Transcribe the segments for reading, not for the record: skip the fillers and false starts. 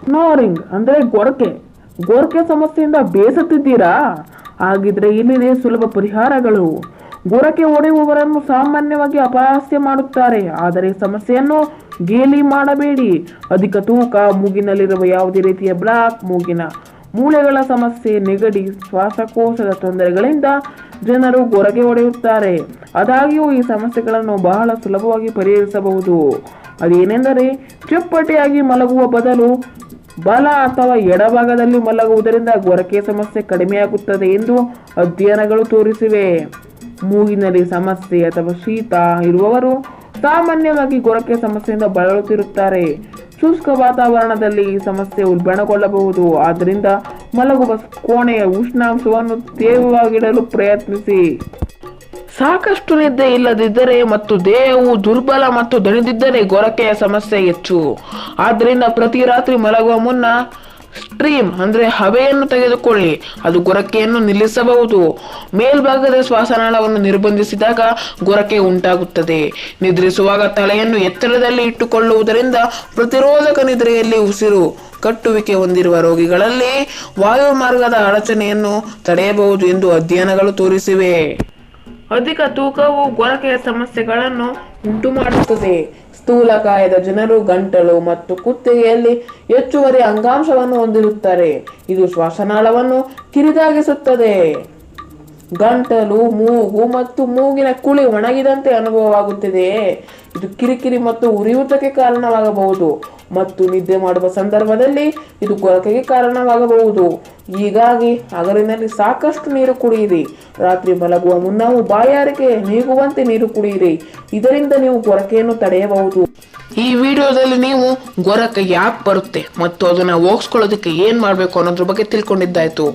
Snoring ಅಂದ್ರೆ ಗೊರಕೆ ಸಮಸ್ಯೆಯಿಂದ ಬೇಸತ್ತಿದ್ದೀರಾ? ಹಾಗಿದ್ರೆ ಇಲ್ಲಿದೆ ಸುಲಭ ಪರಿಹಾರಗಳು. ಗೊರಕೆ ಹೊಡೆಯುವವರನ್ನು ಸಾಮಾನ್ಯವಾಗಿ ಅಪಹಾಸ್ಯ ಮಾಡುತ್ತಾರೆ, ಆದರೆ ಸಮಸ್ಯೆಯನ್ನು ಗೇಲಿ ಮಾಡಬೇಡಿ. ಅಧಿಕ ತೂಕ, ಮೂಗಿನಲ್ಲಿರುವ ಯಾವುದೇ ರೀತಿಯ ಬ್ಲಾಕ್, ಮೂಗಿನ ಮೂಳೆಗಳ ಸಮಸ್ಯೆ, ನೆಗಡಿ, ಶ್ವಾಸಕೋಶದ ತೊಂದರೆಗಳಿಂದ ಜನರು ಗೊರಕೆ ಹೊಡೆಯುತ್ತಾರೆ. ಆದಾಗ್ಯೂ ಈ ಸಮಸ್ಯೆಗಳನ್ನು ಬಹಳ ಸುಲಭವಾಗಿ ಪರಿಹರಿಸಬಹುದು. ಅದೇನೆಂದರೆ ಚಪ್ಪಟೆಯಾಗಿ ಮಲಗುವ ಬದಲು ಬಲ ಅಥವಾ ಎಡಭಾಗದಲ್ಲಿ ಮಲಗುವುದರಿಂದ ಗೊರಕೆ ಸಮಸ್ಯೆ ಕಡಿಮೆಯಾಗುತ್ತದೆ ಎಂದು ಅಧ್ಯಯನಗಳು ತೋರಿಸಿವೆ. ಮೂಗಿನಲ್ಲಿ ಸಮಸ್ಯೆ ಅಥವಾ ಶೀತ ಇರುವವರು ಸಾಮಾನ್ಯವಾಗಿ ಗೊರಕೆ ಸಮಸ್ಯೆಯಿಂದ ಬಳಲುತ್ತಿರುತ್ತಾರೆ. ಶುಷ್ಕ ವಾತಾವರಣದಲ್ಲಿ ಈ ಸಮಸ್ಯೆ ಉಲ್ಬಣಗೊಳ್ಳಬಹುದು. ಆದ್ದರಿಂದ ಮಲಗುವ ಕೋಣೆಯ ಉಷ್ಣಾಂಶವನ್ನು ತೇವವಾಗಿಡಲು ಪ್ರಯತ್ನಿಸಿ. ಸಾಕಷ್ಟು ನಿದ್ದೆ ಇಲ್ಲದಿದ್ದರೆ ಮತ್ತು ದೇಹವು ದುರ್ಬಲ ಮತ್ತು ದಣಿದಿದ್ದರೆ ಗೊರಕೆಯ ಸಮಸ್ಯೆ ಹೆಚ್ಚು. ಆದ್ದರಿಂದ ಪ್ರತಿ ರಾತ್ರಿ ಮಲಗುವ ಮುನ್ನ ಸ್ಟ್ರೀಮ್ ಅಂದ್ರೆ ಹವೆಯನ್ನು ತೆಗೆದುಕೊಳ್ಳಿ. ಅದು ಗೊರಕೆಯನ್ನು ನಿಲ್ಲಿಸಬಹುದು. ಮೇಲ್ಭಾಗದ ಶ್ವಾಸನಾಳವನ್ನು ನಿರ್ಬಂಧಿಸಿದಾಗ ಗೊರಕೆ ಉಂಟಾಗುತ್ತದೆ. ನಿದ್ರಿಸುವಾಗ ತಲೆಯನ್ನು ಎತ್ತರದಲ್ಲಿ ಇಟ್ಟುಕೊಳ್ಳುವುದರಿಂದ ಪ್ರತಿರೋಧಕ ನಿದ್ರೆಯಲ್ಲಿ ಉಸಿರು ಕಟ್ಟುವಿಕೆ ಹೊಂದಿರುವ ರೋಗಿಗಳಲ್ಲಿ ವಾಯುಮಾರ್ಗದ ಅಡಚಣೆಯನ್ನು ತಡೆಯಬಹುದು ಎಂದು ಅಧ್ಯಯನಗಳು ತೋರಿಸಿವೆ. ಅಧಿಕ ತೂಕವು ಗೊರಕೆಯ ಸಮಸ್ಯೆಗಳನ್ನು ಉಂಟು ಮಾಡುತ್ತದೆ. ಸ್ಥೂಲಕಾಯದ ಜನರು ಗಂಟಲು ಮತ್ತು ಕುತ್ತಿಗೆಯಲ್ಲಿ ಹೆಚ್ಚುವರಿ ಅಂಗಾಂಶವನ್ನು ಹೊಂದಿರುತ್ತಾರೆ. ಇದು ಶ್ವಾಸನಾಳವನ್ನು ಕಿರಿದಾಗಿಸುತ್ತದೆ. ಗಂಟಲು, ಮೂಗು ಮತ್ತು ಮೂಗಿನ ಕುಳಿ ಒಣಗಿದಂತೆ ಅನುಭವವಾಗುತ್ತಿದೆಯೇ? ಇದು ಕಿರಿಕಿರಿ ಮತ್ತು ಉರಿಯೂತಕ್ಕೆ ಕಾರಣವಾಗಬಹುದು ಮತ್ತು ನಿದ್ದೆ ಮಾಡುವ ಸಂದರ್ಭದಲ್ಲಿ ಇದು ಗೊರಕೆಗೆ ಕಾರಣವಾಗಬಹುದು. ಹೀಗಾಗಿ ಹಗಲಿನಲ್ಲಿ ಸಾಕಷ್ಟು ನೀರು ಕುಡಿಯಿರಿ. ರಾತ್ರಿ ಮಲಗುವ ಮುನ್ನವೂ ಬಾಯಾರಿಕೆ ನೀಗುವಂತೆ ನೀರು ಕುಡಿಯಿರಿ. ಇದರಿಂದ ನೀವು ಗೊರಕೆಯನ್ನು ತಡೆಯಬಹುದು. ಈ ವಿಡಿಯೋದಲ್ಲಿ ನೀವು ಗೊರಕೆ ಯಾಕೆ ಬರುತ್ತೆ ಮತ್ತು ಅದನ್ನ ಹೋಗಿಸ್ಕೊಳ್ಳೋದಕ್ಕೆ ಏನ್ ಮಾಡ್ಬೇಕು ಅನ್ನೋದ್ರ ಬಗ್ಗೆ ತಿಳ್ಕೊಂಡಿದ್ದಾಯ್ತು.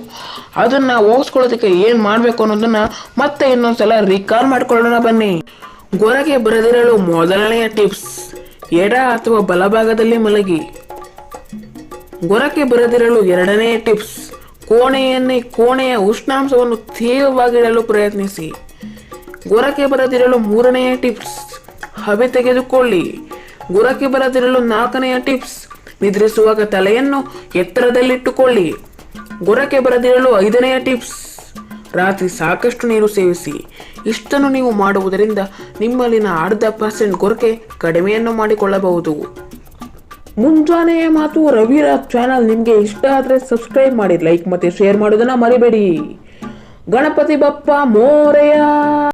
ಅದನ್ನ ಹೋಗಿಸ್ಕೊಳ್ಳೋದಕ್ಕೆ ಏನ್ ಮಾಡ್ಬೇಕು ಅನ್ನೋದನ್ನ ಮತ್ತೆ ಇನ್ನೊಂದ್ಸಲ ರಿಕಾಲ್ ಮಾಡ್ಕೊಳ್ಳೋಣ ಬನ್ನಿ. ಗೊರಕೆ ಬರದಿರಲು ಮೊದಲನೆಯ ಟಿಪ್ಸ್, ಎಡ ಅಥವಾ ಬಲಭಾಗದಲ್ಲಿ ಮಲಗಿ. ಗೊರಕೆ ಬರದಿರಲು ಎರಡನೆಯ ಟಿಪ್ಸ್, ಕೋಣೆಯ ಉಷ್ಣಾಂಶವನ್ನು ತೇವವಾಗಿಡಲು ಪ್ರಯತ್ನಿಸಿ. ಗೊರಕೆ ಬರದಿರಲು ಮೂರನೆಯ ಟಿಪ್ಸ್, ಹಬೆ ತೆಗೆದುಕೊಳ್ಳಿ. ಗೊರಕೆ ಬರದಿರಲು ನಾಲ್ಕನೆಯ ಟಿಪ್ಸ್, ನಿದ್ರಿಸುವಾಗ ತಲೆಯನ್ನು ಎತ್ತರದಲ್ಲಿಟ್ಟುಕೊಳ್ಳಿ. ಗೊರಕೆ ಬರದಿರಲು ಐದನೆಯ ಟಿಪ್ಸ್, ರಾತ್ರಿ ಸಾಕಷ್ಟು ನೀರು ಸೇವಿಸಿ. ಇಷ್ಟನ್ನು ನೀವು ಮಾಡುವುದರಿಂದ ನಿಮ್ಮಲ್ಲಿನ 0.5% ಗೊರಕೆ ಕಡಿಮೆಯನ್ನು ಮಾಡಿಕೊಳ್ಳಬಹುದು. ಮುಂಜಾನೆಯ ಮಾತು ರವಿರಾಜ್ ಚಾನಲ್ ನಿಮಗೆ ಇಷ್ಟ ಆದರೆ ಸಬ್ಸ್ಕ್ರೈಬ್ ಮಾಡಿ, ಲೈಕ್ ಮತ್ತೆ ಶೇರ್ ಮಾಡೋದನ್ನ ಮರಿಬೇಡಿ. ಗಣಪತಿ ಬಪ್ಪ ಮೋರೆಯ.